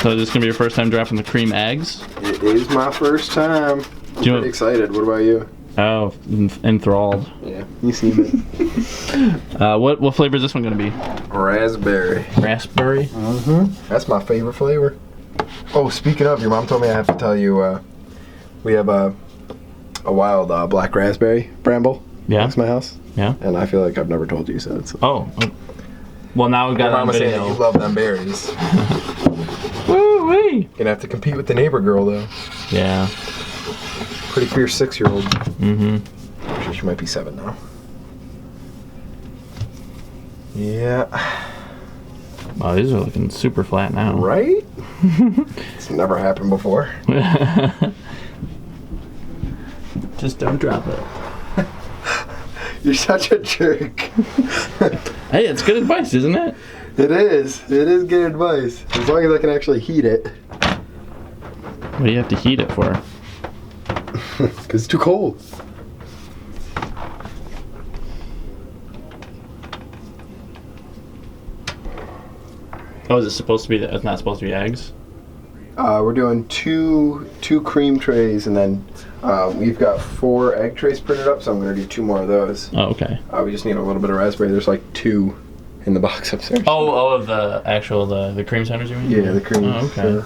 So this is gonna be your first time dropping the cream eggs? It is my first time. I'm pretty excited. What about you? Oh, enthralled. Yeah, you seen it. What flavor is this one gonna be? Raspberry. Raspberry? Mm-hmm. That's my favorite flavor. Oh, speaking of, your mom told me I have to tell you, we have a wild black raspberry bramble next to my house. Yeah. And I feel like I've never told you so. Oh. Well, now we've got it on video. Saying you love them berries. Woo-wee! Gonna have to compete with the neighbor girl, though. Yeah. Pretty fierce 6-year-old. Mm-hmm. I'm sure she might be 7 now. Yeah. Wow, these are looking super flat now. Right? It's never happened before. Just don't drop it. You're such a jerk. Hey, it's good advice, isn't it? It is. It is good advice. As long as I can actually heat it. What do you have to heat it for? Because it's too cold. Oh, is it supposed to be? It's not supposed to be eggs. We're doing two cream trays, and then we've got 4 egg trays printed up, so I'm going to do 2 more of those. Oh, okay. We just need a little bit of raspberry. There's like 2 in the box upstairs. Oh, of the actual the cream centers, you mean? Yeah, the cream. Oh, okay.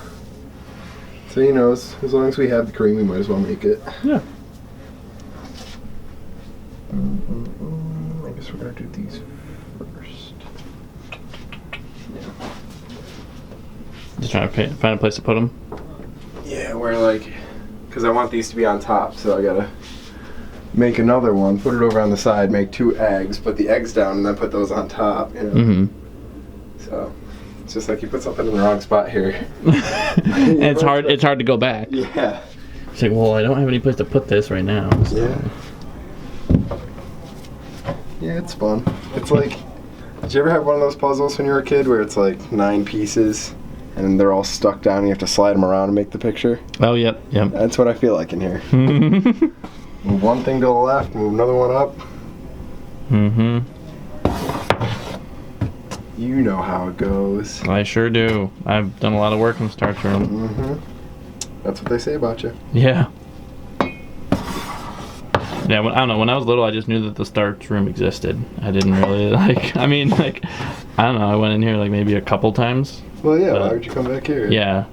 So you know, as long as we have the cream, we might as well make it. Yeah. I guess we're gonna do these first. Yeah. Just trying to find a place to put them. Yeah, where like, because I want these to be on top, so I gotta make another one, put it over on the side, make 2 eggs, put the eggs down, and then put those on top. You know. Mm-hmm. So it's just like you put something in the wrong spot here. And it's hard. It's hard to go back. Yeah. It's like, well, I don't have any place to put this right now. So. Yeah. Yeah, it's fun. It's like, did you ever have one of those puzzles when you were a kid where it's like 9 pieces and they're all stuck down and you have to slide them around and make the picture? Oh, yep. That's what I feel like in here. Move one thing to the left, move another one up. Mm-hmm. You know how it goes. I sure do. I've done a lot of work in the starch room. Mm-hmm. That's what they say about you. Yeah. Yeah, I don't know. When I was little, I just knew that the starch room existed. I didn't really I don't know. I went in here like maybe a couple times. Well, yeah. Why would you come back here? Yeah.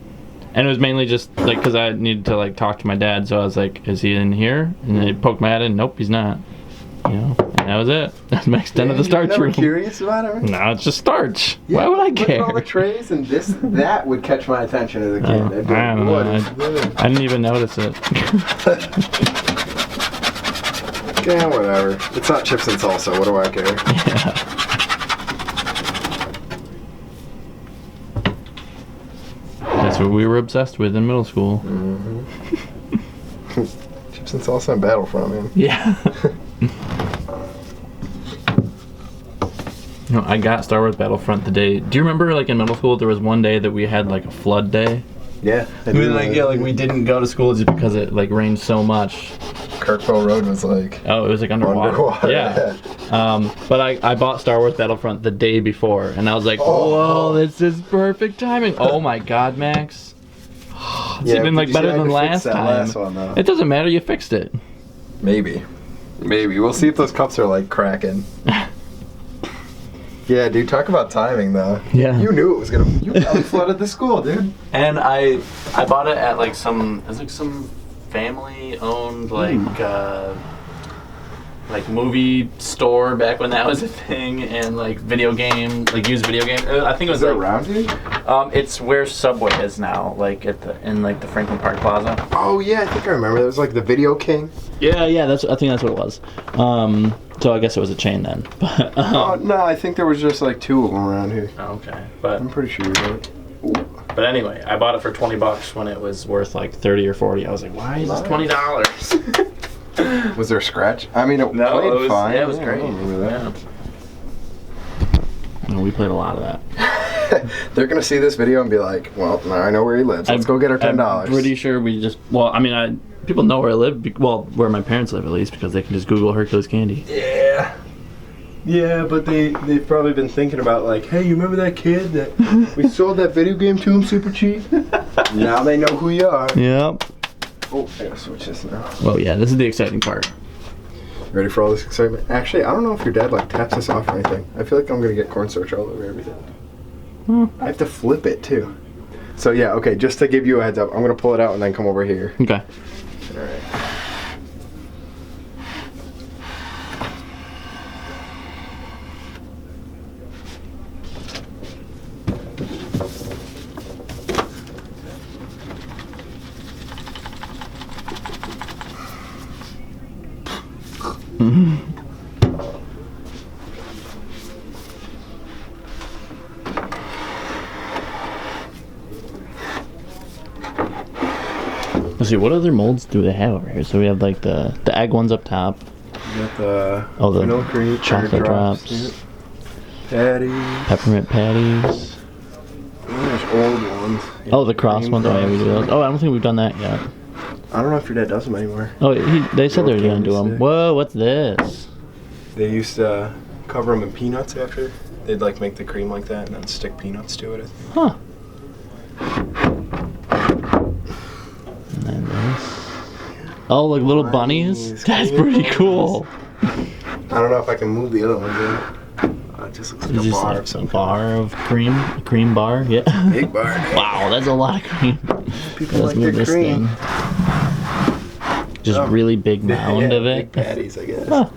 And it was mainly just like because I needed to like talk to my dad. So I was like, "Is he in here?" And I poked my head in. Nope, he's not. You know, and that was it. That's my extent of the starch room. Curious about it? No, it's just starch. Yeah, why would I care? Look at all the trays and that would catch my attention as a kid. I don't know. I didn't even notice it. Yeah, whatever. It's not chips and salsa. What do I care? Yeah. That's what we were obsessed with in middle school. Mm-hmm. Chips and salsa and Battlefront, man. Yeah. No, I got Star Wars Battlefront the day. Do you remember, like in middle school, there was one day that we had like a flood day? Yeah. We didn't go to school just because it like rained so much. Kirkville Road was like... Oh, it was like underwater. Yeah. But I bought Star Wars Battlefront the day before, and I was like, whoa, this is perfect timing. Oh my God, Max. It's even like better than last time. It doesn't matter, you fixed it. Maybe. We'll see if those cups are like cracking. Yeah, dude, talk about timing though. Yeah. You knew it was gonna... You probably flooded the school, dude. And I bought it at like some family-owned like movie store back when that was a thing, and like used video game. I think it was Is it around here? It's where Subway is now, like in the Franklin Park Plaza. Oh yeah, I think I remember. There was like the Video King. Yeah, I think that's what it was. So I guess it was a chain then. But no, I think there was just like 2 of them around here. Okay, but I'm pretty sure you're right. But anyway, I bought it for $20 when it was worth like 30 or 40. I was like, why is this $20? Was there a scratch? I mean, it played fine. Yeah, it was great. I remember that. Yeah. No, we played a lot of that. They're gonna see this video and be like, "Well, now I know where he lives. Let's go get our $10." I'm pretty sure we just. Well, I mean, people know where I live. Well, where my parents live at least, because they can just Google Hercules candy. Yeah. Yeah, but they've probably been thinking about like, hey, you remember that kid that we sold that video game to him super cheap? Now they know who you are. Yep. Oh, I gotta switch this now. Well, yeah, this is the exciting part. Ready for all this excitement? Actually, I don't know if your dad like taps this off or anything. I feel like I'm gonna get cornstarch all over everything. I have to flip it too. So yeah, okay, just to give you a heads up, I'm gonna pull it out and then come over here. Okay. Alright. Let's see, what other molds do they have over here? So we have like the egg ones up top. You got the vanilla cream, chocolate drops, patties, peppermint patties. There's old ones. Oh, the cross ones. Oh yeah, we do those. Oh, I don't think we've done that yet. I don't know if your dad does them anymore. Oh, they said they were gonna do them. Whoa, what's this? They used to cover them in peanuts after. They'd like make the cream like that and then stick peanuts to it. Huh. And then this. Oh, like little bunnies? That's pretty cool. I don't know if I can move the other ones in. It just looks like a bar of some bar of cream? A cream bar? Yeah. Big bar. Wow, that's a lot of cream. People like their cream. Just really big mound of it. Big patties, I guess. Huh.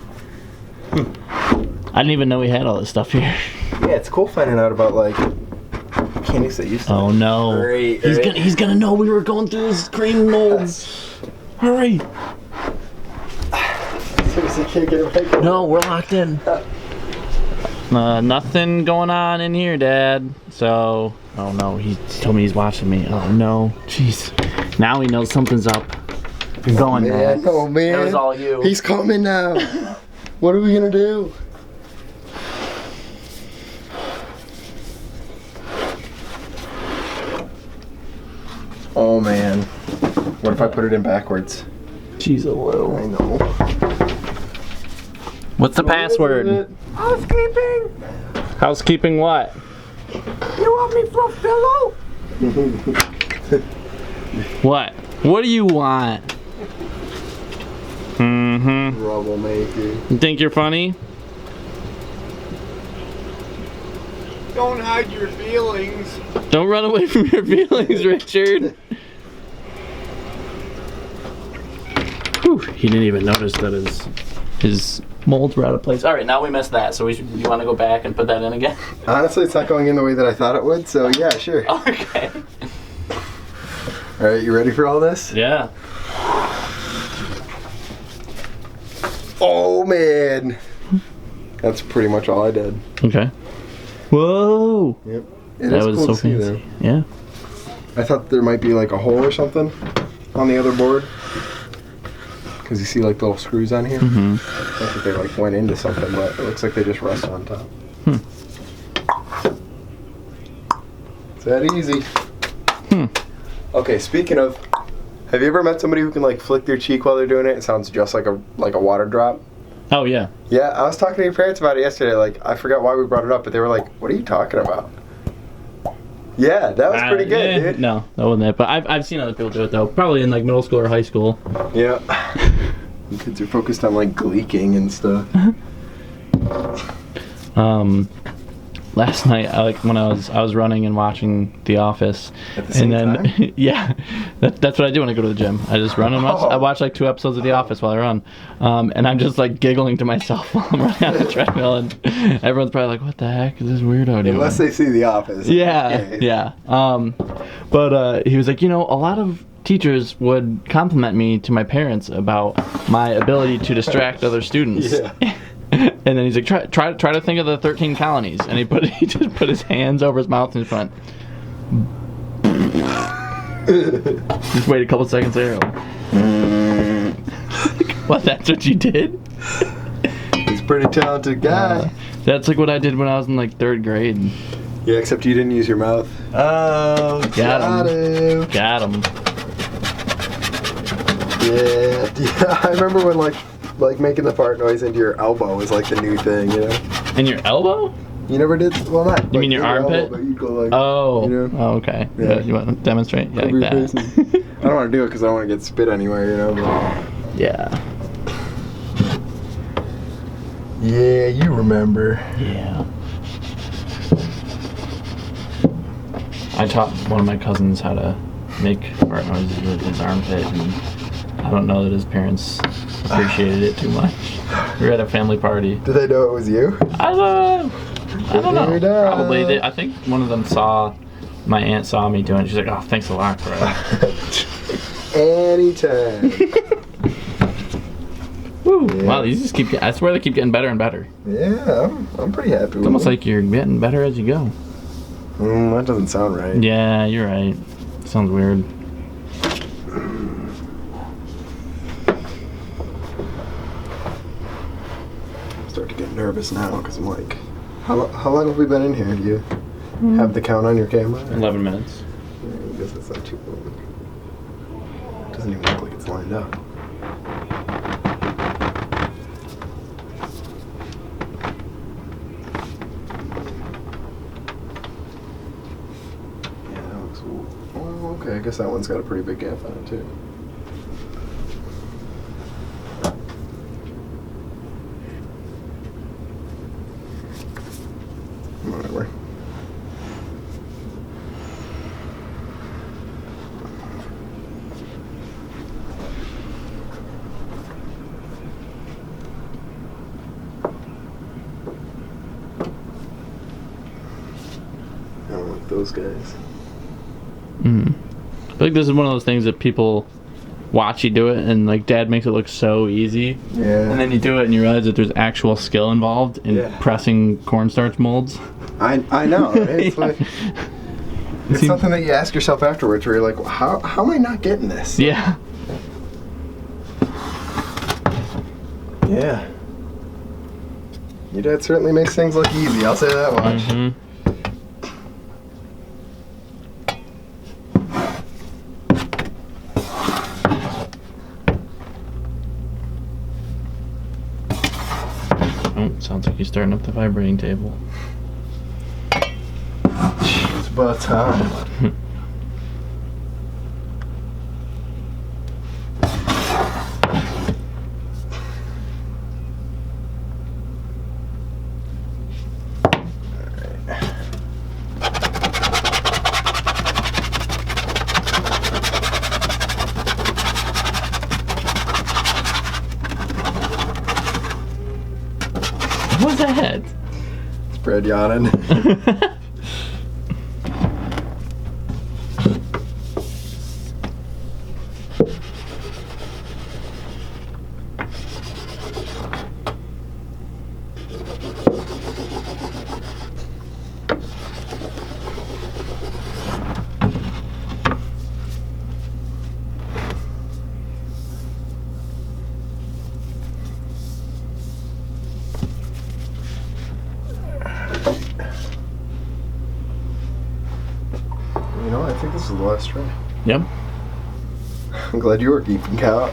I didn't even know we had all this stuff here. Yeah, it's cool finding out about like candies that used to. Oh no! Great, he's gonna know we were going through his cream molds. Hurry! Seriously, can't get it right. No, we're locked in. Nothing going on in here, Dad. So, oh no, he told me he's watching me. Oh no, jeez. Now he knows something's up. You're going, Dad. Oh man! It was all you. He's coming now. What are we gonna do? Oh man. What if I put it in backwards? Jeez, hello. I know. What's the password? Housekeeping! Housekeeping what? You want me for a pillow? What? What do you want? Mm-hmm. Troublemaker. You think you're funny? Don't hide your feelings. Don't run away from your feelings, Richard. Whew, he didn't even notice that his molds were out of place. All right, now we missed that, so you want to go back and put that in again? Honestly, it's not going in the way that I thought it would, so yeah, sure. Okay. All right, you ready for all this? Yeah. Oh man. That's pretty much all I did. Okay. Whoa. Yep. That was so fancy. Yeah. I thought there might be like a hole or something on the other board. Because you see like little screws on here. Mm-hmm. I think they like went into something, but it looks like they just rest on top. It's that easy. Okay, speaking of, have you ever met somebody who can like flick their cheek while they're doing it? It sounds just like a water drop. Oh yeah. Yeah, I was talking to your parents about it yesterday. Like, I forgot why we brought it up, but they were like, "What are you talking about?" Yeah, that was pretty good, dude. No, that wasn't it. But I've seen other people do it though. Probably in like middle school or high school. Yeah. Kids are focused on like gleeking and stuff. Last night, when I was running and watching The Office, At the same time? Yeah, that's what I do when I go to the gym. I just run and watch. I watch like 2 episodes of The Office while I run, and I'm just like giggling to myself while I'm running on the treadmill, and everyone's probably like, "What the heck is this weirdo doing?" Unless they see The Office. Yeah, yeah. But he was like, a lot of teachers would compliment me to my parents about my ability to distract other students. Yeah. And then he's like, try to think of the 13 colonies, and he just put his hands over his mouth and just went. Just wait a couple seconds there. What? That's what you did? He's a pretty talented guy. That's like what I did when I was in like 3rd grade. Yeah, except you didn't use your mouth. Oh, got him. Got him. Yeah, I remember when like like making the fart noise into your elbow is like the new thing, you know? In your elbow? You never did? Well, not. You mean your armpit? Elbow, but you'd go like, Oh. you know? Oh, okay. Yeah. You want to demonstrate? Yeah, Cover like your that. face and- I don't want to do it because I don't want to get spit anywhere, you know? But... Yeah. Yeah, you remember. Yeah. I taught one of my cousins how to make fart noises with his armpit, and I don't know that his parents appreciated it too much. We were at a family party. Did they know it was you? I don't know. Figured out. Probably. I think one of them my aunt saw me doing it. She's like, oh, thanks a lot, bro. Anytime. Woo. Yeah. Wow, these just keep I swear they keep getting better and better. Yeah, I'm pretty happy with It's almost it. like you're getting better as you go. That doesn't sound right. Yeah, you're right. Sounds weird. I'm starting to get nervous now because I'm like, how long have we been in here? Do you have the count on your camera? 11 minutes. Yeah, I guess that's not too long. It doesn't even look like it's lined up. Yeah, that looks. Oh, okay. I guess that one's got a pretty big gap on it too. Whatever. I don't like those guys. I feel like this is one of those things that people watch you do it, and like Dad makes it look so easy, Yeah. and then you do it and you realize that there's actual skill involved in Yeah. pressing cornstarch molds. I know. Right? It's, Yeah. like, it's Seems- something that you ask yourself afterwards where you're like, how am I not getting this? Yeah. Yeah. Your dad certainly makes things look easy, I'll say that much. Mhm. Oh, sounds like you're starting up the vibrating table. It's about time. What was that? It's Brad yawning. You know, I think this is the last try. Yep. I'm glad you were keeping count.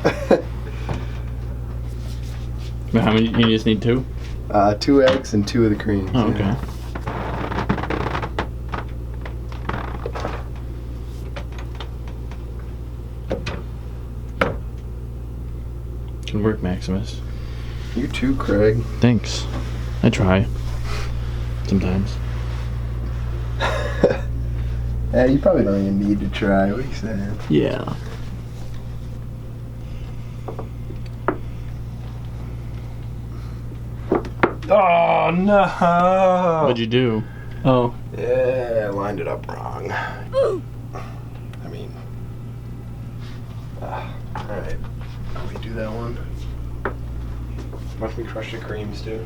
How many? You just need 2? 2 eggs and 2 of the creams. Oh, yeah. okay. Good work, Maximus. You too, Craig. Thanks. I try. Sometimes. Yeah, you probably don't even need to try. What are you saying? Yeah. Oh no! What'd you do? Oh. Yeah, I lined it up wrong. I mean, all right. Let me do that one. Watch me crush the creams too.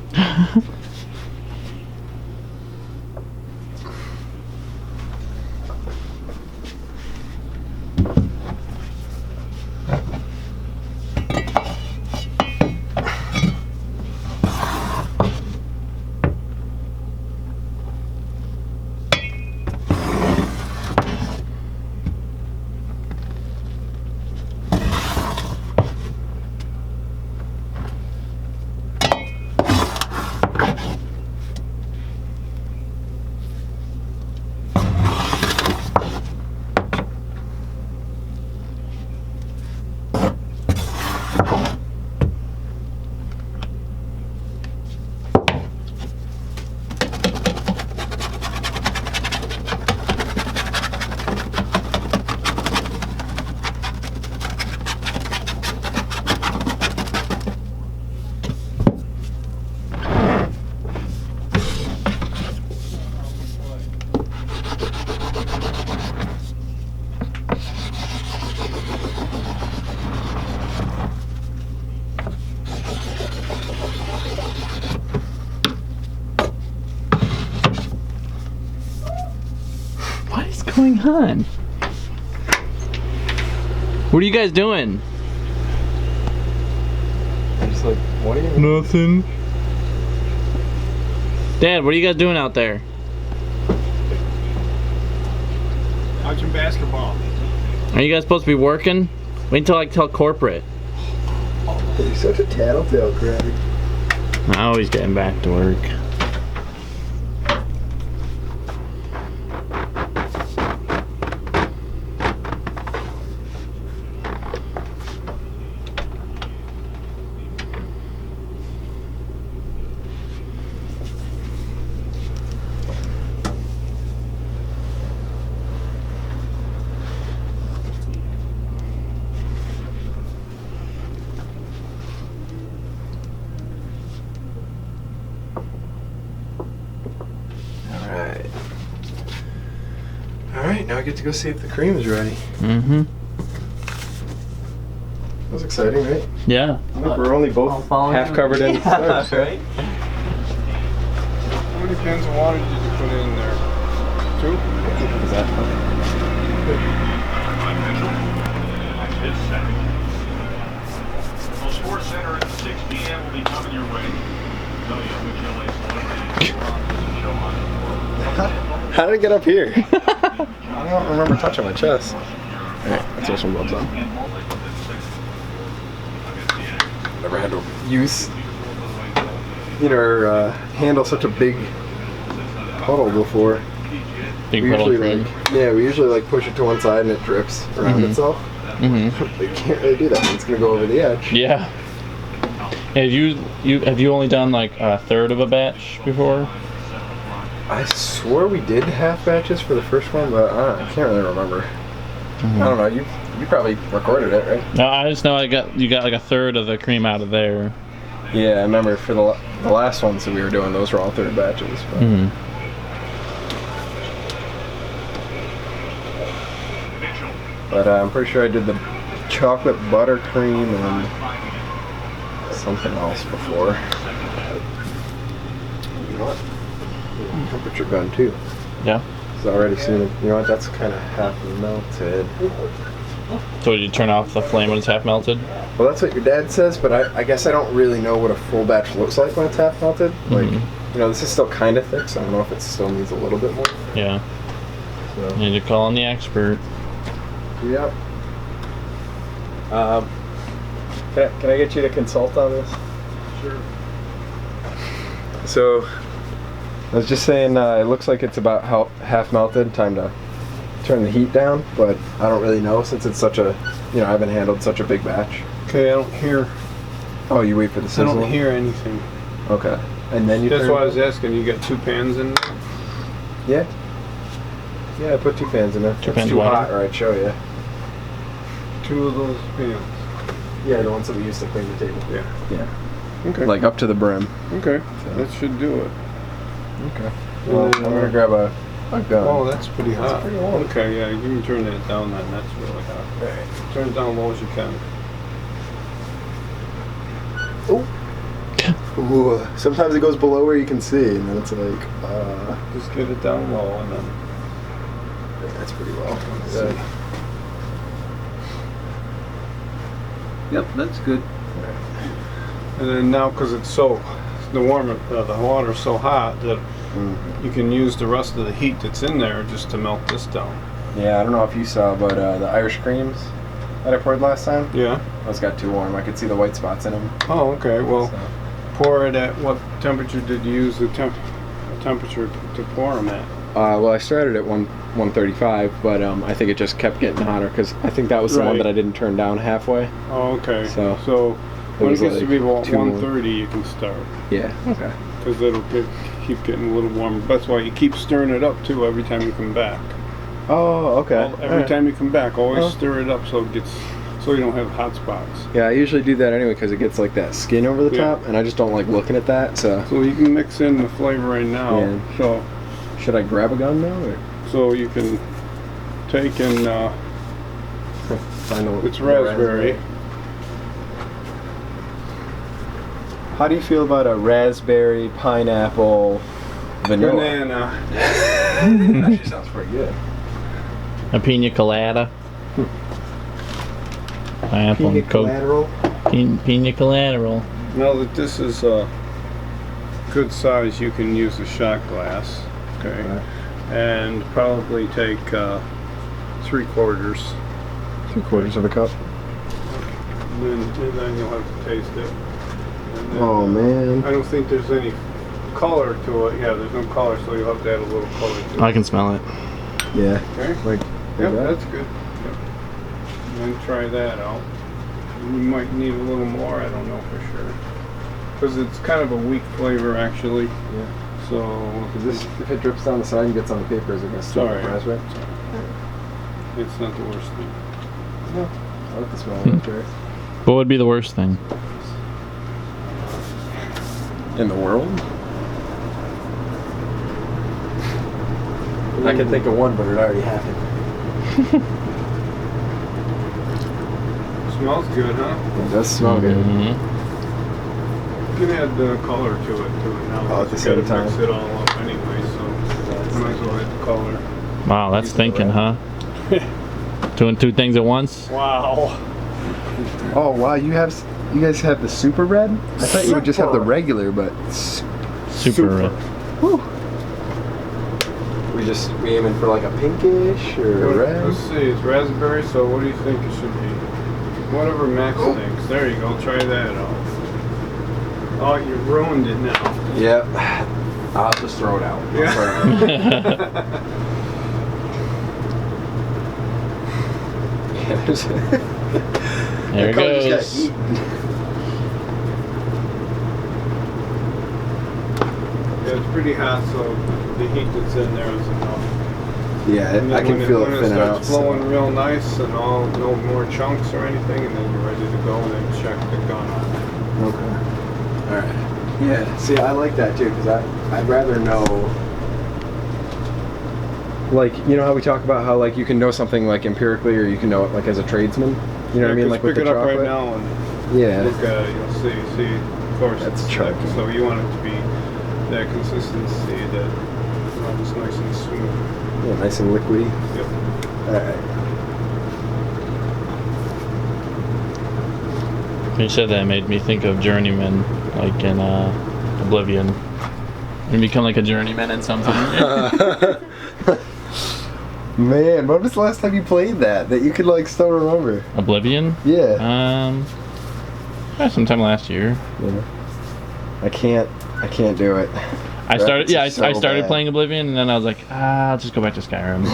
going on? What are you guys doing? I'm just like, what are you? Nothing. Dad, what are you guys doing out there? Watching basketball. Are you guys supposed to be working? Wait until I tell corporate. You're such a tattletale, Greg. I'm always getting back to work. Alright, now I get to go see if the cream is ready. Mm-hmm. That was exciting, right? Yeah. Look, we're only both half covered in starch. Right? How many cans of water did you put in there? 2? Is that fun? Well, Sports Center at 6 p.m. will be coming your way. How did it get up here? I don't remember touching my chest. Alright, let's throw some gloves on. Never had to use, or handle such a big puddle before. Big We puddle usually cream. we usually push it to one side and it drips around itself. Mm-hmm. But you can't really do that. It's gonna go over the edge. Yeah. Have you only done like a third of a batch before? I swore we did half batches for the first one, but I can't really remember. I don't know. You probably recorded it, right? No, I just know you got like a third of the cream out of there. Yeah, I remember for the last ones that we were doing, those were all third batches. But. Mm-hmm. But I'm pretty sure I did the chocolate buttercream and something else before. You know what? Temperature gun too. Yeah. It's already seen it. You know what? That's kind of half melted. So you turn off the flame when it's half melted? Well, that's what your dad says, but I guess I don't really know what a full batch looks like when it's half melted. Like, this is still kind of thick, so I don't know if it still needs a little bit more. Yeah. So. You need to call on the expert. Yep. Can I get you to consult on this? Sure. So, I was just saying, it looks like it's about half melted. Time to turn the heat down, but I don't really know since it's such a, I haven't handled such a big batch. Okay, I don't hear. Oh, you wait for the I sizzle? don't hear anything. Okay. And then you That's turn why I it was asking. You got 2 pans in there? Yeah. Yeah, I put 2 pans in there. Two It's pans too water? hot, or I'd show you. 2 of those pans. Yeah, the ones that we used to clean the table. Yeah. Yeah. Okay. Like up to the brim. Okay. So. That should do it. Okay. Well, I'm gonna grab a gun. Oh, that's pretty hot. That's pretty warm. Okay, yeah, you can turn that down then. That's really hot. Right. Turn it down low as you can. Ooh. Sometimes it goes below where you can see, and then it's like, Just get it down low and then. that's pretty well. see. Yep, that's good. And then now, because it's the water's so hot that you can use the rest of the heat that's in there just to melt this down. Yeah, I don't know if you saw, but the Irish creams that I poured last time, Yeah. those got too warm. I could see the white spots in them. Oh, okay. Well, So. pour it at what temperature did you use the temperature to pour them at? Well, I started at 135, but I think it just kept getting hotter because I think that was the one Right. that I didn't turn down halfway. Oh, okay. So, when it was gets to like be about 2 130, you can start. Yeah. Okay. Because it'll keep getting a little warmer. That's why you keep stirring it up too every time you come back. Oh, okay. Every time you come back, always Oh. stir it up so you don't have hot spots. Yeah, I usually do that anyway because it gets like that skin over the Yeah. top, and I just don't like looking at that. So, So you can mix in the flavor right now. Yeah. So should I grab a gun now or you can take and find the? it's raspberry. How do you feel about a raspberry, pineapple, vanilla? Banana. That actually sounds pretty good. A pina colada. Pineapple Pina and Coke. collateral. Pina collateral. Now that this is a good size, you can use a shot glass. Okay. Right. And probably take 3/4. 3/4 of a cup. And then you'll have to taste it. And then, Oh man. I don't think there's any color to it. Yeah, there's no color, so you'll have to add a little color to it. I can smell it. Yeah. Okay. Like Yep, that? that's good. Yep. And then try that out. You might need a little more, I don't know for sure. Because it's kind of a weak flavor actually. Yeah. So, Is this, if it drips down the side and gets on the paper, is it going to stick Sorry. with raspberry? it's not the worst thing. No. I like the smell of raspberry. What would be the worst thing? In the world? I can think of one, but it already happened. Smells good, huh? It does smell good. Mhm. You can add the color to it now. Oh, at the You same gotta time. mix it all up anyway, so might as well add the color. Wow, that's thinking, huh? Doing two things at once? Wow. Oh wow, you guys have the super red? I thought you would just have the regular, but Super red. Whew. We aiming for like a pinkish or a red? Let's see, it's raspberry, so what do you think it should be? Whatever Max thinks. There you go, try that out. Oh, you ruined it now. Yep. I'll have to throw it out. Yeah. There it goes. Yeah, it's pretty hot, so the heat that's in there is enough. Yeah, And I then can when feel when it thinning out. starts flowing real nice and all, no more chunks or anything, and then you're ready to go and then check the gun on it. Okay. Alright. Yeah, see, I like that too, because I'd rather know. Like, you know how we talk about how, like, you can know something, like, empirically, or you can know it, like, as a tradesman? You know what I mean? Like, with pick the it up chocolate? right now and Yeah. look at it, you'll see, of course That's it's chunky. thick, so you want it to be that consistency that runs nice and smooth. Yeah, nice and liquidy. Yep. Alright. When you said that, it made me think of journeyman, like in Oblivion. You become like a journeyman in something. Man, when was the last time you played that you could, like, still remember? Oblivion? Yeah. Sometime last year. Yeah. I can't do it. I started. Yeah, I so started bad. playing Oblivion, and then I was like, I'll just go back to Skyrim.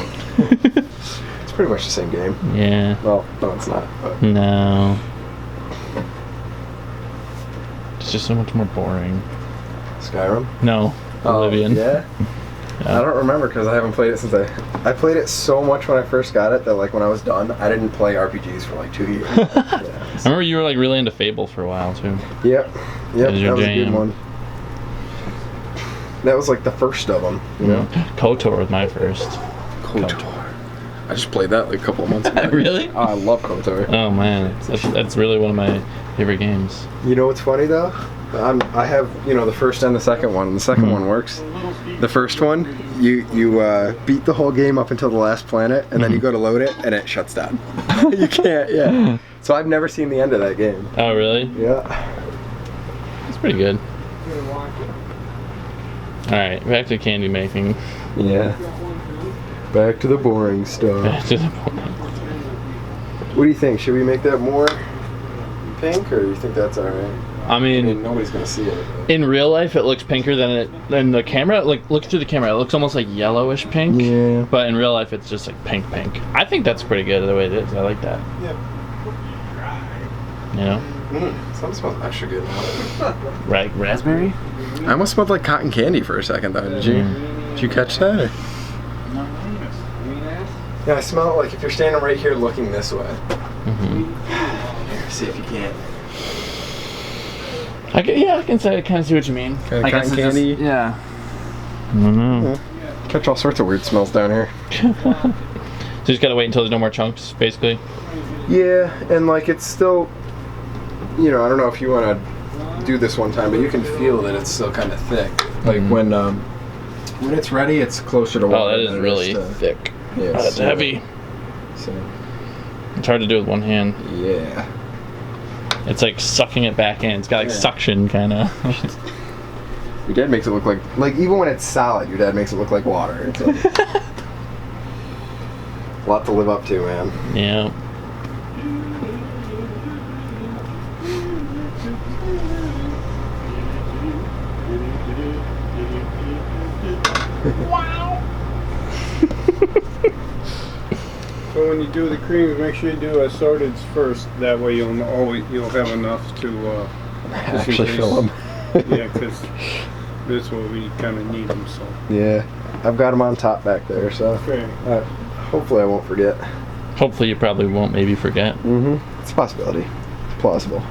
It's pretty much the same game. Yeah. Well, no, it's not. But. No. It's just so much more boring. Skyrim? No. Oblivion. Yeah? I don't remember because I haven't played it since I played it so much when I first got it that, like, when I was done, I didn't play RPGs for like 2 years. Yeah, I remember you were like really into Fable for a while too. Yep, That was that your was a good jam. one. That was like the first of them, you know? KOTOR was my first. KOTOR. I just played that like a couple of months ago. Really? Oh, I love KOTOR. Oh man, that's really one of my favorite games. You know what's funny though? I have, you know, the first and the second one, and the second one works. The first one, you beat the whole game up until the last planet, and then you go to load it, and it shuts down. You can't, yeah. So I've never seen the end of that game. Oh really? Yeah. It's pretty good. Alright, back to candy making. Yeah. Back to the boring stuff. Back to the point. What do you think? Should we make that more pink, or do you think that's alright? I mean, nobody's gonna see it. in real life, it looks pinker than the camera. Like, look through the camera, it looks almost like yellowish pink. Yeah. But in real life, it's just like pink. I think that's pretty good the way it is. I like that. Yep. You know, Something smells extra good now. raspberry. I almost smelled like cotton candy for a second, though. Did you? Did you catch that? Or? Yeah, I smell it like if you're standing right here looking this way. Mm-hmm. Here, see if you can. I can say I kind of see what you mean. Kinda I guess cotton it's candy? Just, yeah. I don't know. Catch all sorts of weird smells down here. So you just gotta wait until there's no more chunks, basically. Yeah, and like it's still, you know, I don't know if you want to do this one time, but you can feel that it's still kind of thick. Like when it's ready, it's closer to water. Oh, that is than it really to- thick. Yeah, Oh, that's so- heavy. So It's hard to do with one hand. yeah. It's like sucking it back in. It's got like suction kind of. Your dad makes it look like even when it's solid, your dad makes it look like water. It's like, a lot to live up to, man. Yeah. So when you do the creams, make sure you do assorted first. That way you'll have enough to Actually fill them. Yeah, because this way we kind of need them. So Yeah, I've got them on top back there, so okay. hopefully I won't forget. Hopefully you probably won't maybe forget. Mm-hmm. It's a possibility. Plausible.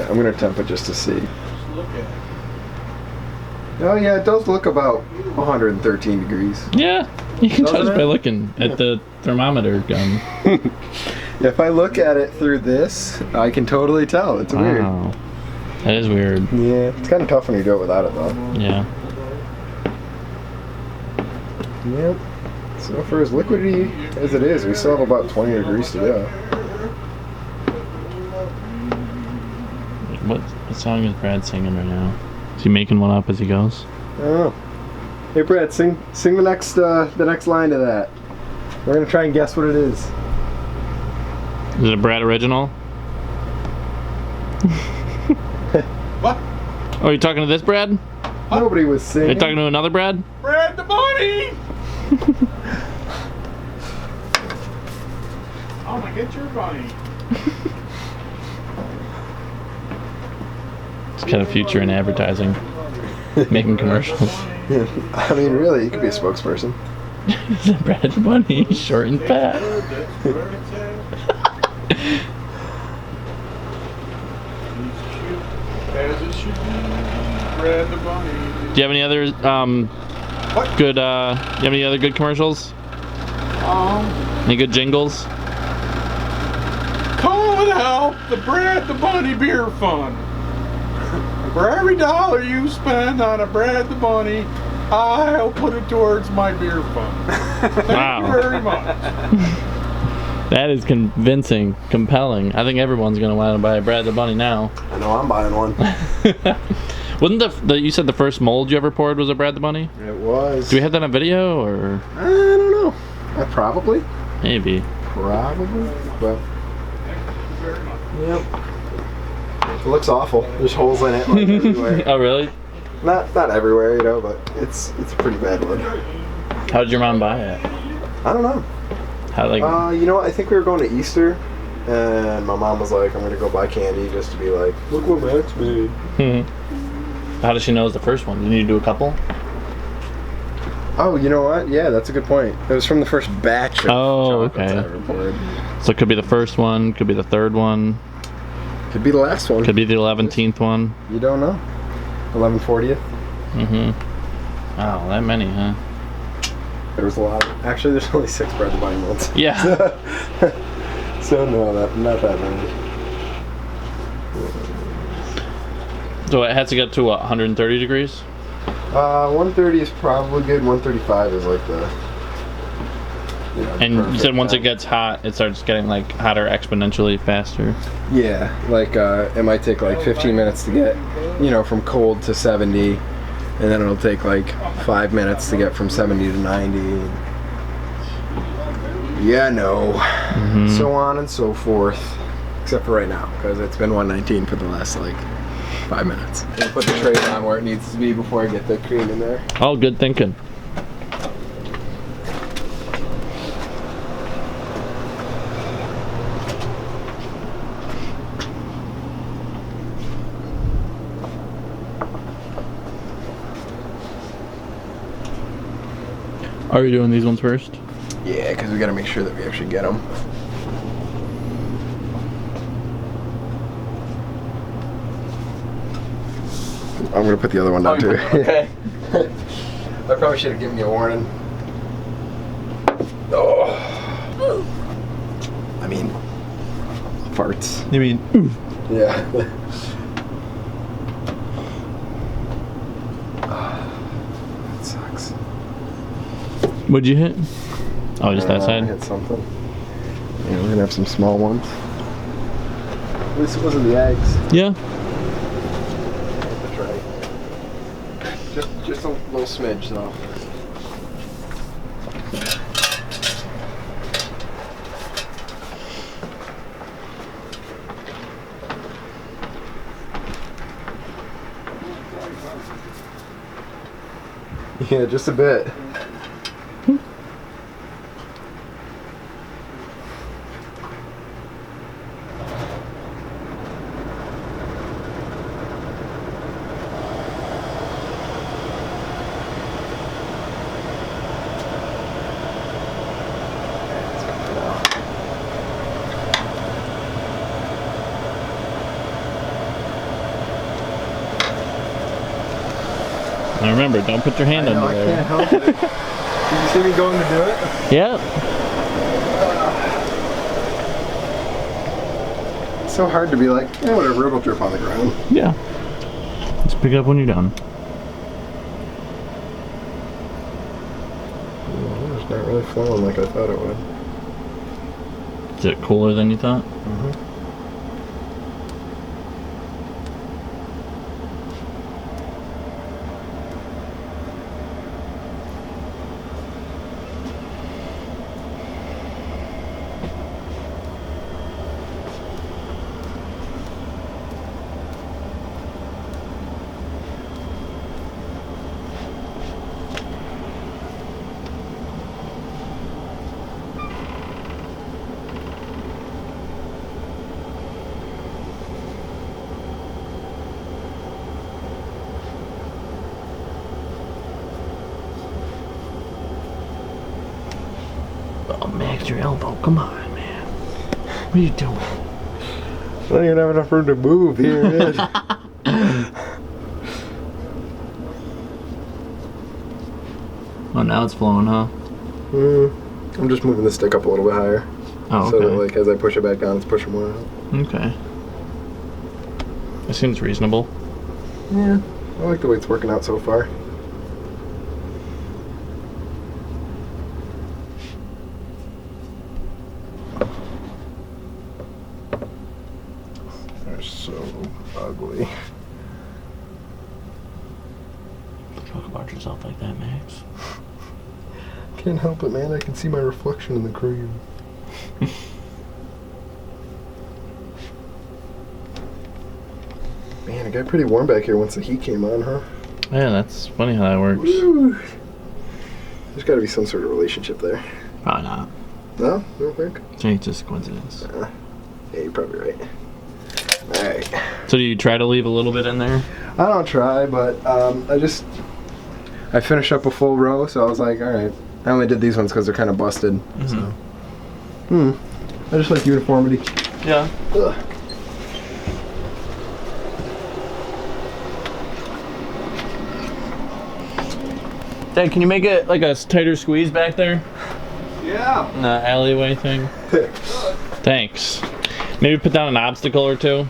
I'm gonna temp it just to see. Look at it. Oh yeah, it does look about 113 degrees. Yeah, you can Doesn't judge it? by looking at the thermometer gun. If I look at it through this, I can totally tell. It's weird. Wow. That is weird. Yeah, it's kind of tough when you do it without it though. Yeah. Yep. So for as liquidy as it is, we still have about 20 degrees to go. What song is Brad singing right now? Is he making one up as he goes? I don't know. Hey Brad, sing the next line to that. We're gonna try and guess what it is. Is it a Brad original? What? Oh, you talking to this Brad? Nobody was Are singing. you talking to another Brad? Brad the bunny! Oh my, get your bunny. It's kind of future in advertising. Making commercials. I mean, really, you could be a spokesperson. Is it Brad the Bunny? Short and fat. As it should be. Brad the bunny. Do you have any other good? You have any other good commercials? Any good jingles? Call it out the Brad the Bunny Beer Fund. For every dollar you spend on a Brad the Bunny, I'll put it towards my beer fund. Thank Wow. you very much. That is convincing, compelling. I think everyone's gonna want to buy a Brad the Bunny now. I know I'm buying one. Wasn't the you said the first mold you ever poured was a Brad the Bunny? It was. Do we have that on video or I don't know. Probably. maybe? Probably. But. Yep. It looks awful. There's holes in it like everywhere. Oh really? Not everywhere, you know, but it's a pretty bad one. How did your mom buy it? I don't know. How like? You know what? I think we were going to Easter, and my mom was like, "I'm gonna go buy candy just to be like, look what Max made." How does she know it's the first one? Did you do a couple? Oh, you know what? Yeah, that's a good point. It was from the first batch of chocolates okay. I ever poured. So it could be the first one, could be the third one, Could be the last one. could be the 11th one. You don't know. 11/40th. Wow, that many, huh? There was a lot. Actually, there's only 6 Brad the Bunny molds. Yeah. So no, not that many. So it has to get to what, 130 degrees? 130 is probably good. 135 is like the. And you said perfect once it time. gets hot, it starts getting like hotter exponentially faster. Yeah, like it might take like 15 minutes to get, from cold to 70, and then it'll take like 5 minutes to get from 70 to 90. Yeah, no. So on and so forth. Except for right now, because it's been 119 for the last like 5 minutes. I'm gonna put the tray on where it needs to be before I get the cream in there. Oh, good thinking. Are you doing these ones first? Yeah, because we gotta make sure that we actually get them. I'm gonna put the other one down too. Okay. I probably should have given you a warning. Oh. I mean, farts. You mean? Yeah. That sucks. What'd you hit? Oh, just that I side? hit something. Yeah, we're gonna have some small ones. At least it wasn't the eggs. Yeah. That's right. Just a little smidge though. Yeah, just a bit. Now remember, don't put your hand I know, under I there. can't help it. Did you see me going to do it? Yeah. It's so hard to be like, eh, whatever, it'll drip on the ground. Yeah. Just pick up when you're done. Oh, it's not really flowing like I thought it would. Is it cooler than you thought? Mm-hmm. Oh, Max, your elbow. Come on, man. What are you doing? I don't even have enough room to move. Here it is. Oh, now it's flowing, huh? I'm just moving the stick up a little bit higher. Oh, So that, okay. like, as I push it back down, it's pushing more out. Okay. That seems reasonable. Yeah. I like the way it's working out so far. They're so ugly. Don't talk about yourself like that, Max. Can't help it, man. I can see my reflection in the cream. Man, it got pretty warm back here once the heat came on, huh? Yeah, that's funny how that works. Woo. There's got to be some sort of relationship there. Probably not. No? You don't think? I think it's just a coincidence. Yeah, you're probably right. Alright. So do you try to leave a little bit in there? I don't try, but I finished up a full row, so I was like, alright. I only did these ones because they're kind of busted. Mm-hmm. So. I just like uniformity. Yeah. Ugh. Dad, can you make it like a tighter squeeze back there? Yeah. In the alleyway thing? Thanks. Maybe put down an obstacle or two.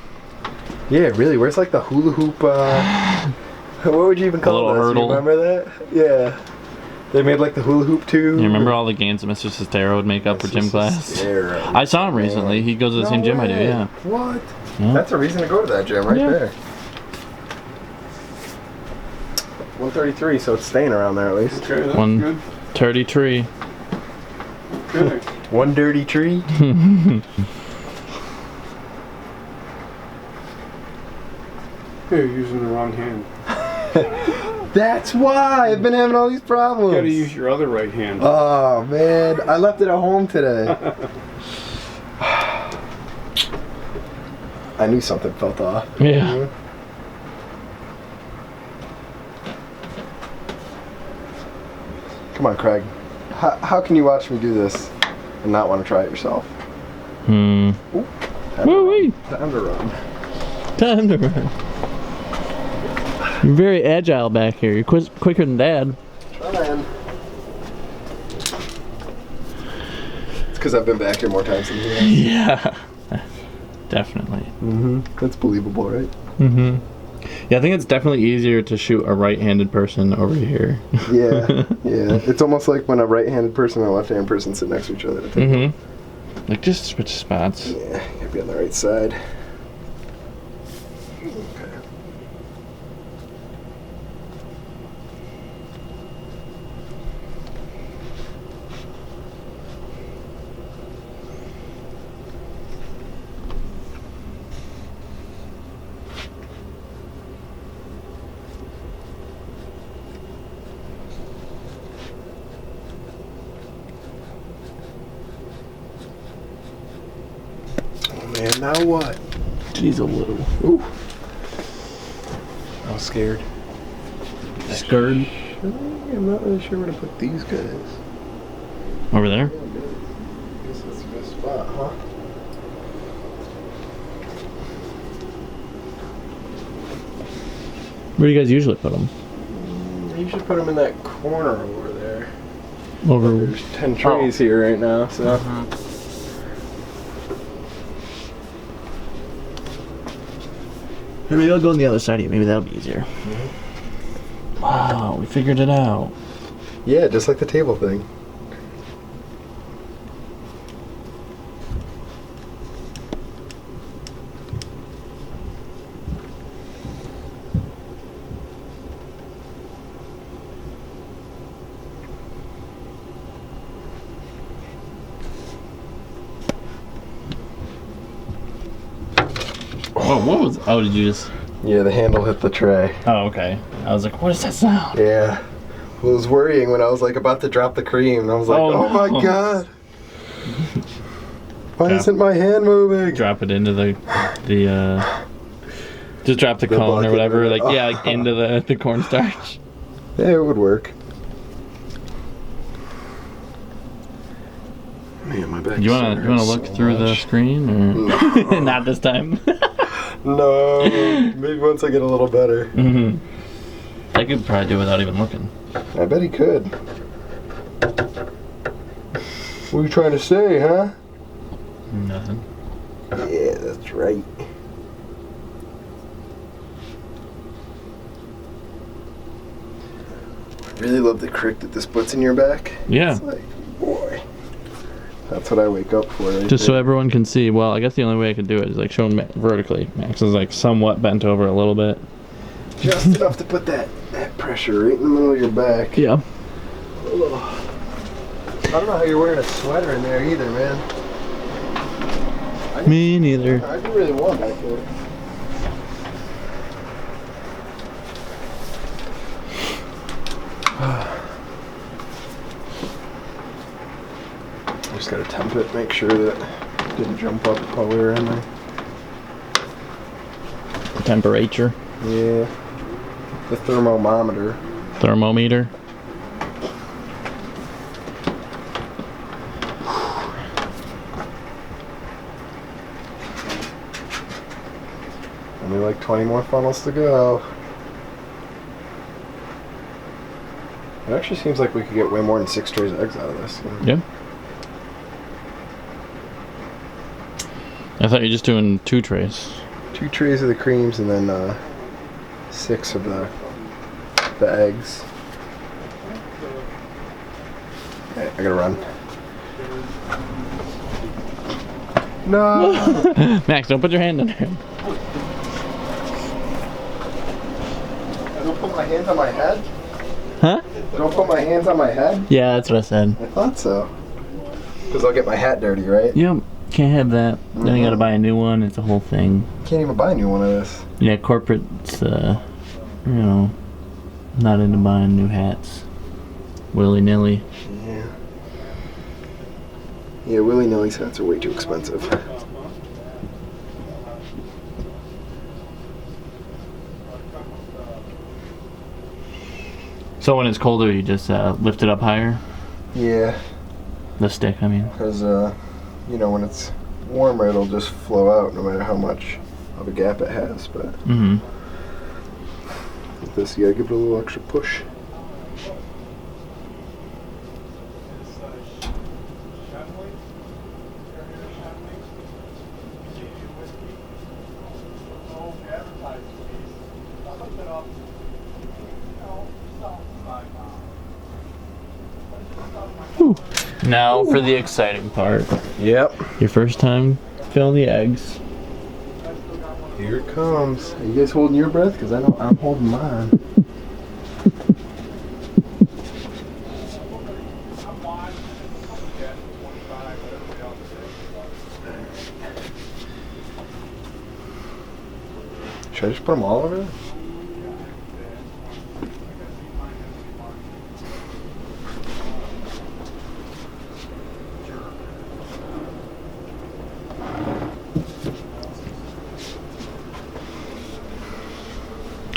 Yeah, really. Where's like the hula hoop? What would you even call little this? hurdle. You remember that? Yeah. They made like the hula hoop too. You remember all the games that Mr. Sestero would make up for gym class? I saw him recently. He goes to the same gym I do, yeah. What? Yeah. That's a reason to go to that gym right Yeah. there. 133, so it's staying around there at least. Okay, that's One good. dirty tree. Okay. One dirty tree. You're using the wrong hand. That's why I've been having all these problems. You gotta use your other right hand. Oh man, I left it at home today. I knew something felt off. Yeah. Come on, Craig. How can you watch me do this and not want to try it yourself? Hmm. Ooh, Woo-wee. time to run. Time to run. You're very agile back here. You're quicker than Dad. Trying. It's because I've been back here more times than you have. Yeah. Definitely. That's believable, right? Yeah, I think it's definitely easier to shoot a right-handed person over here. Yeah. It's almost like when a right-handed person and a left-handed person sit next to each other. Like, just switch spots. Yeah, you gotta be on the right side. Man, now what? Jeez, a little. Ooh. I was scared. Scared? I'm not really sure where to put these guys. Over there? I guess that's the best spot, huh? Where do you guys usually put them? You should put them in that corner over there. Over. There's 10 trays here right now, so. Maybe I'll go on the other side of you. Maybe that'll be easier. Wow, we figured it out. Yeah, just like the table thing. Oh, what was? Oh, did you just? Yeah, the handle hit the tray. Oh, okay. I was like, what is that sound? Yeah. I was worrying when I was like about to drop the cream. I was like, oh my god. Why isn't my hand moving? Drop it into the just drop the cone or whatever. Like, yeah, like into the cornstarch. Yeah, it would work. Man, my back. You wanna look through the screen or No. not this time? No, maybe once I get a little better. I could probably do it without even looking. I bet he could. What are you trying to say, huh? Nothing. Yeah, that's right. I really love the crick that this puts in your back. Yeah. It's like, boy. That's what I wake up for. Right Just so there. everyone can see. Well, I guess the only way I could do it is like show them vertically. Max is like somewhat bent over a little bit. Just enough to put that pressure right in the middle of your back. Yeah. Ugh. I don't know how you're wearing a sweater in there either, man. Me neither. I do really want back here. Just gotta temp it, make sure that it didn't jump up while we were in there. Temperature. Yeah. The thermometer. Thermometer. Only like 20 more funnels to go. It actually seems like we could get way more than 6 trays of eggs out of this. Yeah. I thought you were just doing 2 trays. 2 trays of the creams and then 6 of the eggs. Okay, I gotta run. No! Max, don't put your hand in there. Don't put my hands on my head? Huh? Don't put my hands on my head? Yeah, that's what I said. I thought so. Because I'll get my hat dirty, right? Yep. Can't have that. Then you gotta buy a new one. It's a whole thing. Can't even buy a new one of this. Yeah, corporate's, you know, not into buying new hats. Willy-nilly. Yeah. Yeah, willy-nilly hats are way too expensive. So when it's colder, you just lift it up higher? Yeah. The stick, I mean. Because, you know, when it's warmer, it'll just flow out no matter how much of a gap it has. But with this, you gotta give it a little extra push. Whew. Now for the exciting part. Yep. Your first time filling the eggs. Here it comes. Are you guys holding your breath? Because I know I'm holding mine. Should I just put them all over there?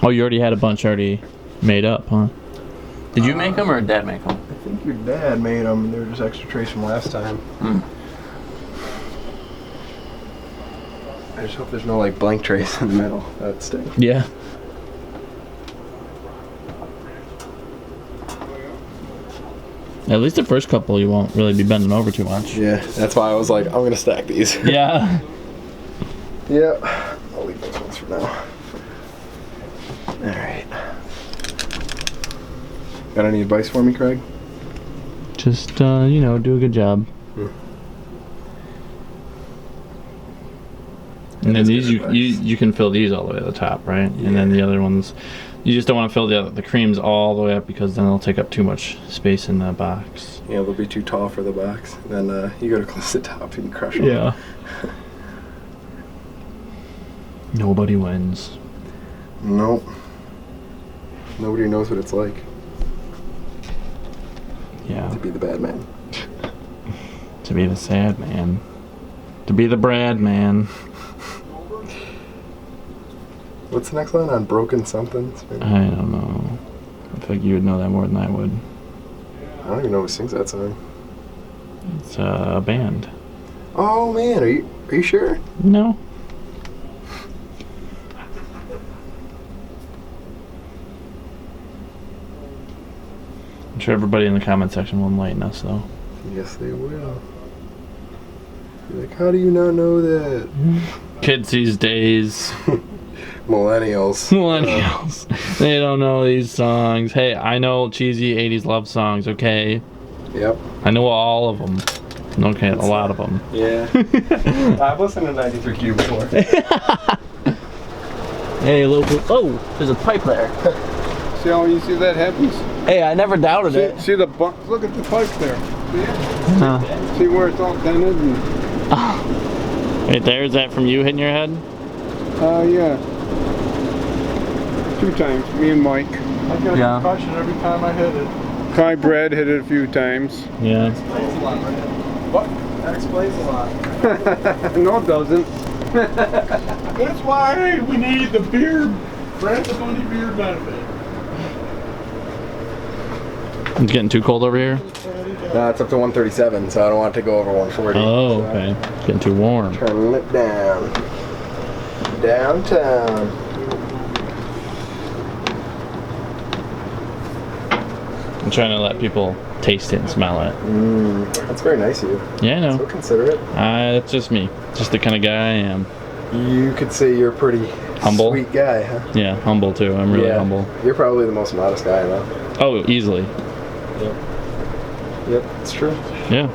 Oh, you already had a bunch already made up, huh? Did you make them or did Dad make them? I think your dad made them. They were just extra trays from last time. I just hope there's no like blank trays in the middle. That'd stink. Yeah. At least the first couple you won't really be bending over too much. Yeah, that's why I was like, I'm gonna stack these. Yeah. Yep. I'll leave those ones for now. Alright. Got any advice for me, Craig? Just, you know, do a good job. And then these, you can fill these all the way to the top, right? Yeah. And then the other ones, you just don't want to fill the creams all the way up because then they'll take up too much space in the box. Yeah, they'll be too tall for the box. Then you go to close the top and crush them. Yeah. Nobody wins. Nope. Nobody knows what it's like Yeah. to be the bad man. To be the sad man. To be the Brad man. What's the next line on Broken Somethings? Maybe? I don't know. I feel like you would know that more than I would. I don't even know who sings that song. It's a band. Oh man, are you sure? No. I'm sure everybody in the comment section will enlighten us, though. Yes, they will. You're like, how do you not know that? Kids these days. Millennials. They don't know these songs. Hey, I know cheesy 80s love songs, okay? Yep. I know all of them. Okay, a lot of them. Yeah. I've listened to 93Q before. Hey, little... Oh, there's a pipe there. See how you see that happens? Hey, I never doubted it. See the look at the pipe there. See it? Huh. See where it's all dented and Right there, is that from you hitting your head? yeah. 2 times, me and Mike. I get a Yeah. concussion every time I hit it. Kai Brad hit it a few times. Yeah. Explains a lot, right? What? That explains a lot. No, it doesn't. That's why we need the beer, Brand's only beer benefit. It's getting too cold over here? No, it's up to 137, so I don't want it to go over 140. Oh, okay. It's getting too warm. Turning it down. Downtown. I'm trying to let people taste it and smell it. That's very nice of you. Yeah, I So know. considerate. That's just me. Just the kind of guy I am. You could say you're a pretty Humble? sweet guy, huh? Yeah, humble too. I'm really humble. You're probably the most modest guy I know. Oh, easily. Yep, it's true. Yeah.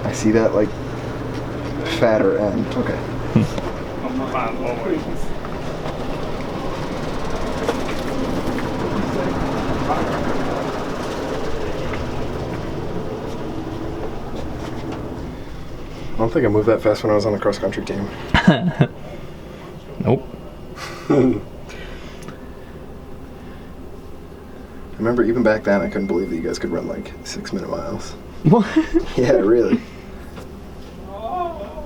I see that like fatter end. Okay. I don't think I moved that fast when I was on the cross country team. Nope. I remember even back then I couldn't believe that you guys could run like 6-minute miles. What? Yeah, really.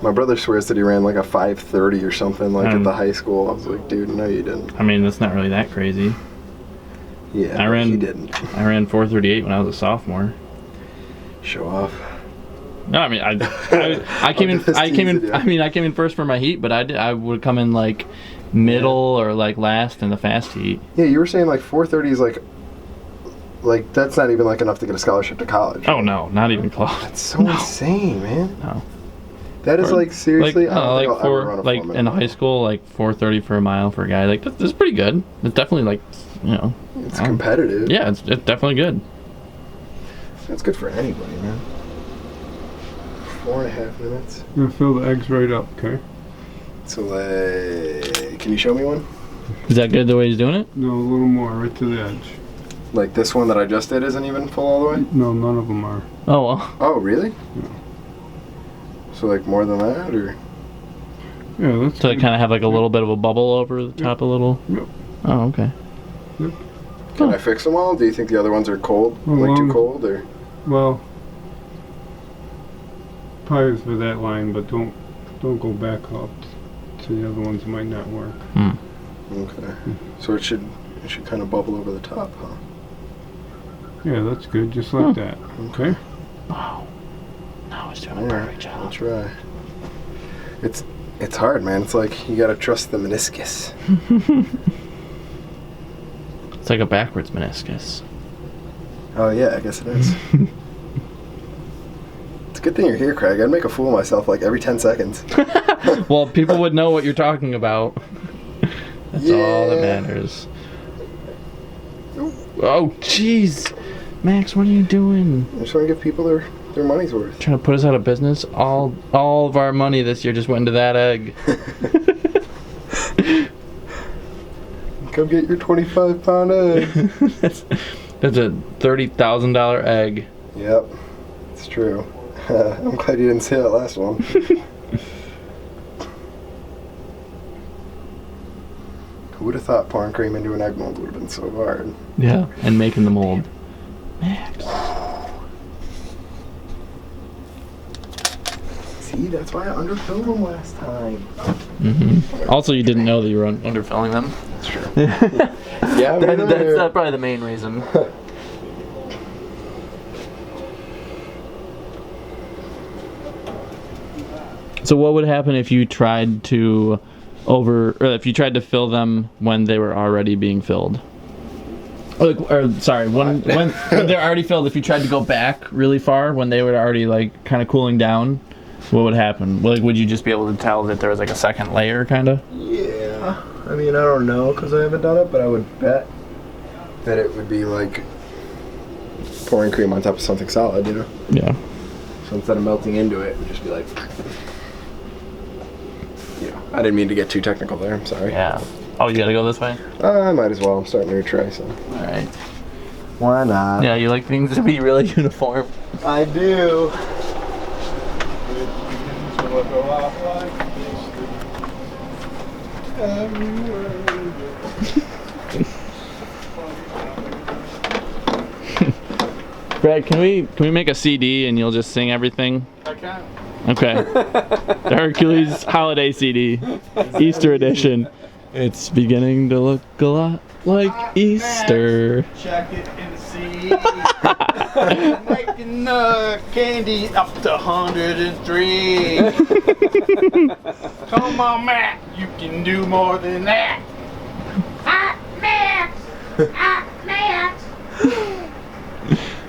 My brother swears that he ran like a 5:30 or something like at the high school. I was like, dude, no you didn't. I mean, that's not really that crazy. Yeah, I ran. he didn't. I ran 4:38 when I was a sophomore. Show off. No, I mean, I came in. I came in. I mean, I came in first for my heat, but I would come in like middle or like last in the fast heat. Yeah, you were saying like 4:30 is like like that's not even like enough to get a scholarship to college. Oh no, not even close. That's so insane, man. No. That is like seriously. Like, I don't think I'll ever for run a like 4 minute in mile. high school, like 4:30 for a mile for a guy. Like that's pretty good. It's definitely like, you know. It's competitive. Yeah, it's definitely good. That's good for anybody, man. 4.5 minutes. I'm gonna fill the eggs right up, okay? So, like, can you show me one? Is that good the way he's doing it? No, a little more, right to the edge. Like this one that I just did isn't even full all the way? No, none of them are. Oh well. Oh, really? Yeah. So, like, more than that, or? Yeah, that's So they good. kind of have like a little bit of a bubble over the top a little? Yep. Oh, okay. Can I fix them all? Do you think the other ones are cold? Like, too cold, or? Well, probably for that line, but don't go back up. So the other ones might not work. Okay. So it should kind of bubble over the top, huh? Yeah, that's good, just like that. Okay. Wow. Now he's doing a Yeah, perfect I'll job. try. It's hard, man. It's like you gotta trust the meniscus. It's like a backwards meniscus. Oh yeah, I guess it is. It's a good thing you're here, Craig. I'd make a fool of myself like every 10 seconds. Well, people would know what you're talking about. That's all that Yeah. matters. Oh, jeez. Max, what are you doing? I just want to give people their money's worth. Trying to put us out of business? All of our money this year just went into that egg. Come get your 25-pound egg. That's a $30,000 egg. Yep, it's true. I'm glad you didn't say that last one. Who would have thought pouring cream into an egg mold would have been so hard? Yeah, and making the mold. Max. See, that's why I underfilled them last time. Also, you didn't know that you were underfilling them. That's true. Yeah, That's probably the main reason. So what would happen if you tried to if you tried to fill them when they were already being filled? Sorry, when they're already filled, if you tried to go back really far when they were already like kind of cooling down, what would happen? Like, would you just be able to tell that there was like a second layer, kind of? Yeah. I mean, I don't know because I haven't done it, but I would bet that it would be like pouring cream on top of something solid, you know? Yeah. So instead of melting into it, it would just be like... Yeah. I didn't mean to get too technical there. I'm sorry. Yeah. Oh, you gotta go this way? I might as well. I'm starting to retry, so... All right. Why not? Yeah, you like things to be really uniform. I do. Brad, can we make a CD and you'll just sing everything? I can. Okay. The Hercules holiday CD, Easter edition. It's beginning to look a lot like Easter. Check it and see. Making candy up to 103. Come on, Matt. You can do more than that. Hot Max. Hot Max.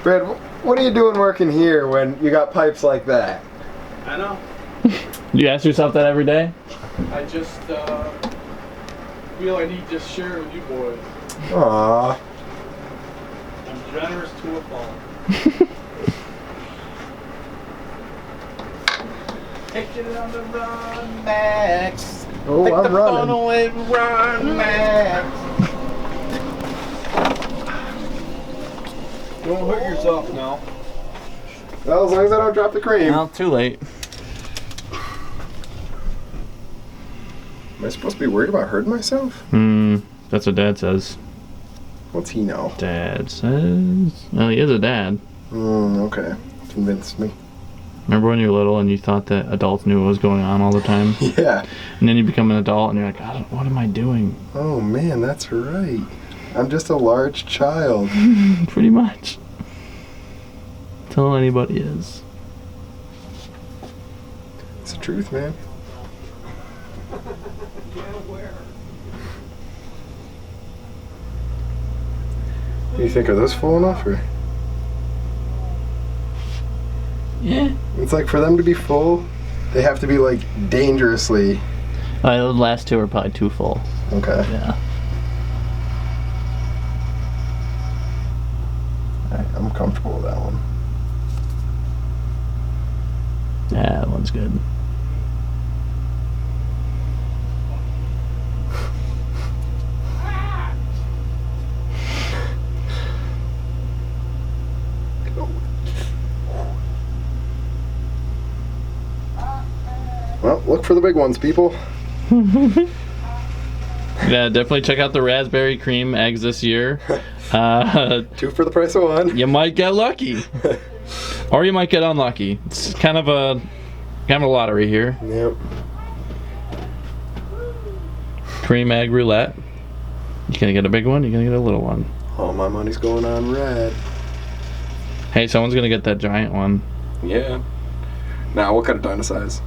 Brad, what are you doing working here when you got pipes like that? I know. You ask yourself that every day? I just feel I need to share with you boys. Aww. I'm generous to a fault. Take it on the run, Max. Oh, Take I'm the running. fun away, run, Max. Don't hurt yourself now. Well, as long as I don't drop the cream. Well, too late. Am I supposed to be worried about hurting myself? That's what Dad says. What's he know? Dad says... Well, he is a dad. Okay. Convinced me. Remember when you were little and you thought that adults knew what was going on all the time? Yeah. And then you become an adult and you're like, what am I doing? Oh man, that's right. I'm just a large child. Pretty much. Tell anybody is. It's the truth, man. You think, are those full enough, or? Yeah. It's like for them to be full, they have to be like dangerously. The last two are probably too full. Okay. Yeah. Alright, I'm comfortable with that one. Yeah, that one's good. Well, look for the big ones, people. Yeah, definitely check out the raspberry cream eggs this year. 2 for the price of 1. You might get lucky, or you might get unlucky. It's kind of a lottery here. Yep. Cream egg roulette. You gonna get a big one? You're gonna get a little one. All my money's going on red. Hey, someone's gonna get that giant one. Yeah. Now, what kind of dinosaur size?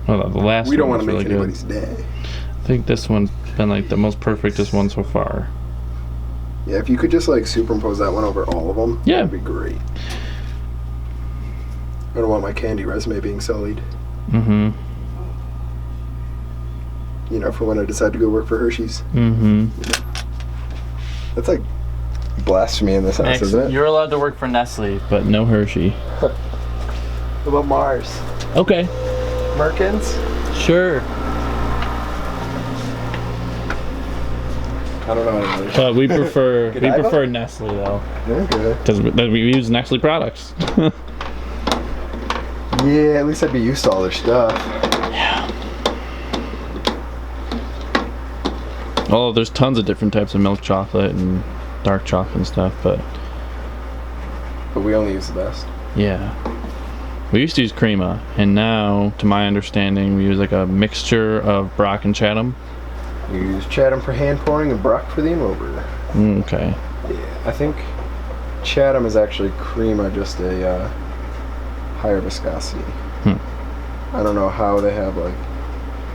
Oh, the last We don't one want to was make really anybody's day. I think this one's been like the most perfectest one so far. Yeah, if you could just like superimpose that one over all of them, Yeah. that'd be great. I don't want my candy resume being sullied. Mm-hmm. You know, for when I decide to go work for Hershey's. Mm-hmm. That's like blasphemy in this house, isn't it? You're allowed to work for Nestle, but no Hershey. What about Mars? Okay. Merkins? Sure. I don't know any others. But we prefer Godiva? Nestle though, Okay. because we use Nestle products. Yeah, at least I'd be used to all their stuff. Yeah. Oh, there's tons of different types of milk chocolate and dark chocolate and stuff, but But we only use the best. yeah. We used to use Crema, and now, to my understanding, we use like a mixture of Brock and Chatham. You use Chatham for hand pouring and Brock for the enrober. Okay. Yeah, I think Chatham is actually Crema, just a higher viscosity. I don't know how they have like,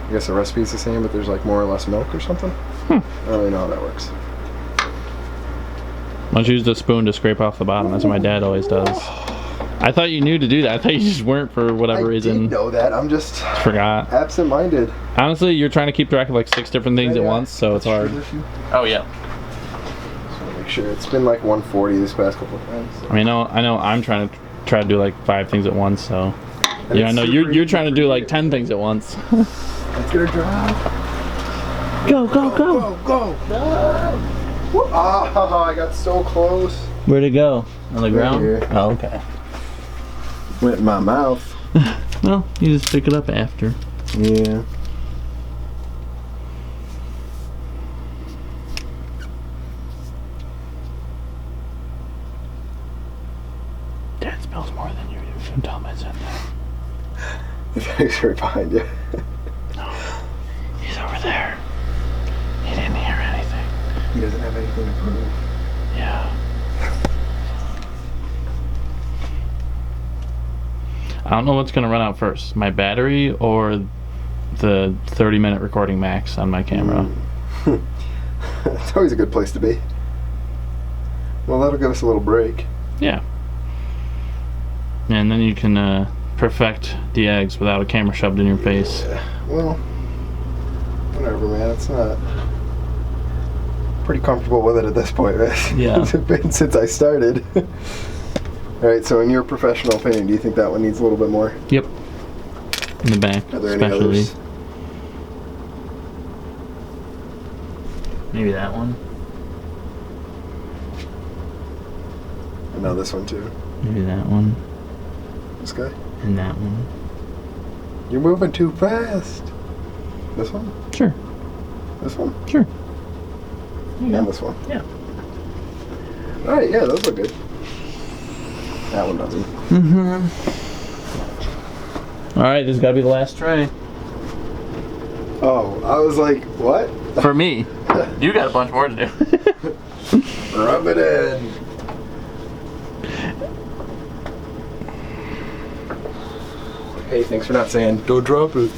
I guess the recipe's the same, but there's like more or less milk or something. I don't really know how that works. Why don't you use the spoon to scrape off the bottom? That's what my dad always does. I thought you knew to do that. I thought you just weren't for whatever I reason. did know that. I'm just Forgot. absent-minded. Honestly, you're trying to keep track of like 6 different things at once, so it's hard. Oh yeah. Just want to make sure. It's been like 140 this past couple of times. I mean, I know. I'm trying to do like 5 things at once. So And yeah, I it's know super you're easy trying to for do you. like 10 things at once. Let's get her drive. Go go go! Go, go. No. Oh, I got so close. Where'd it go? On the ground? here. Oh, okay. Went in my mouth. Well, you just pick it up after. Yeah. Dad smells more than you do. Don't tell him I said that. He's right behind you. No. He's over there. He didn't hear anything. He doesn't have anything to prove. Yeah. I don't know what's gonna run out first, my battery or the 30-minute recording max on my camera. It's always a good place to be. Well, that'll give us a little break. Yeah. And then you can perfect the eggs without a camera shoved in your face. Well, whatever, man. It's not. Pretty comfortable with it at this point, right? Yeah. It's been since I started. All right. So, in your professional opinion, do you think that one needs a little bit more? Yep. In the back, Are there any especially. others? Maybe that one. And now this one too. Maybe that one. This guy. And that one. You're moving too fast. This one. Sure. This one. Sure. There you And go. this one. Yeah. All right. Yeah, those look good. That one doesn't. Mm-hmm. All right, this has got to be the last tray. Oh, I was like, what? For me. You got a bunch more to do. Rub it in. Hey, thanks for not saying, don't drop it.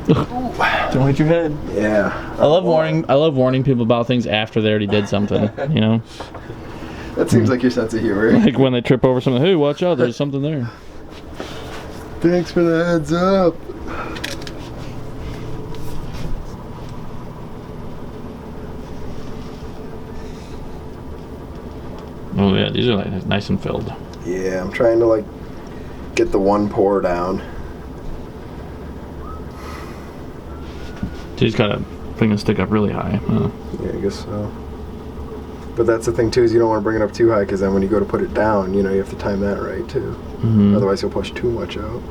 Don't hit your head. Yeah. I love warning people about things after they already did something. You know. That seems like your sense of humor. Like when they trip over something. Hey, watch out! There's something there. Thanks for the heads up. Oh yeah, these are like nice and filled. Yeah, I'm trying to like get the one pour down. So you just gotta bring the stick up really high. Yeah, I guess so. But that's the thing too, is you don't want to bring it up too high, because then when you go to put it down, you know, you have to time that right too. Mm-hmm. Otherwise you'll push too much out.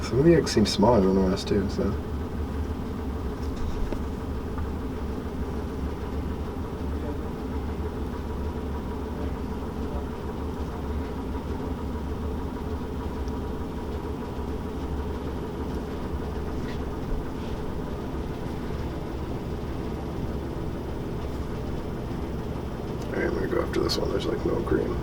Some of the eggs seem smaller than the rest too, so. Alright, I'm gonna go after this one. There's like no cream.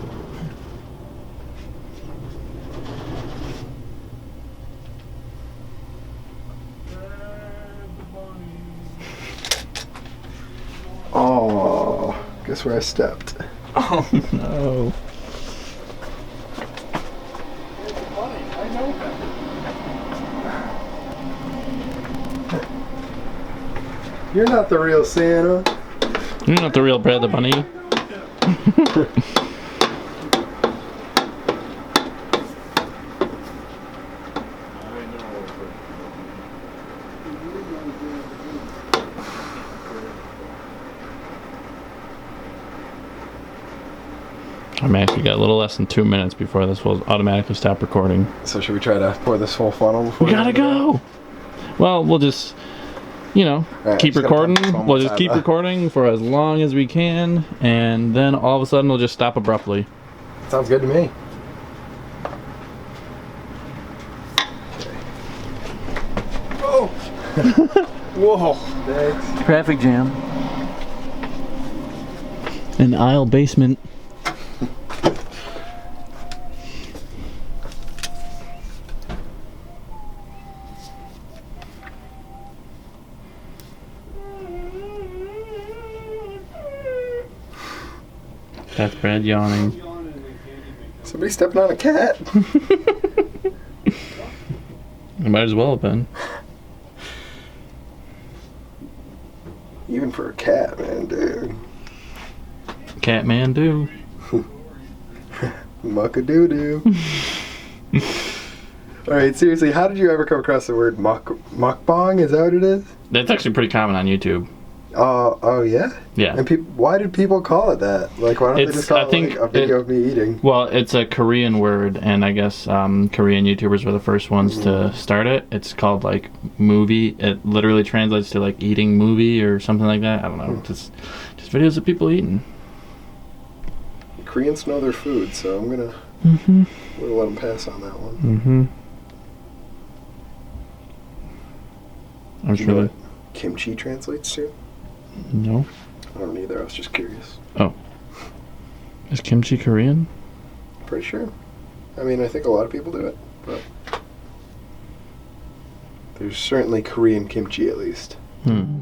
Oh, guess where I stepped. Oh no. You're not the real Santa. You're not the real Brad the Bunny. I'm actually got a little less than 2 minutes before this will automatically stop recording. So should we try to pour this whole funnel before We gotta go! Well, we'll just, you know, Right, keep just gotta recording. pump this one We'll more just time, keep huh? recording for as long as we can, and then all of a sudden we'll just stop abruptly. Sounds good to me. Oh! Whoa! Thanks. Traffic jam. An aisle basement. That's Brad yawning. Somebody stepping on a cat. Might as well have been. Even for a cat, man, dude. Catman do. Muck-a-doo-doo. Alright, seriously, how did you ever come across the word mukbang? Is that what it is? That's actually pretty common on YouTube. Oh yeah? Yeah. And why did people call it that? Like, why don't they just call it like a video of me eating? Well, it's a Korean word, and I guess Korean YouTubers were the first ones to start it. It's called like movie. It literally translates to like eating movie or something like that. I don't know. Just videos of people eating. Koreans know their food, so I'm gonna let them pass on that one. Mm-hmm. I'm Do you know sure. what kimchi translates to? No. I don't either. I was just curious. Oh. Is kimchi Korean? Pretty sure. I mean, I think a lot of people do it, but there's certainly Korean kimchi at least. Hmm.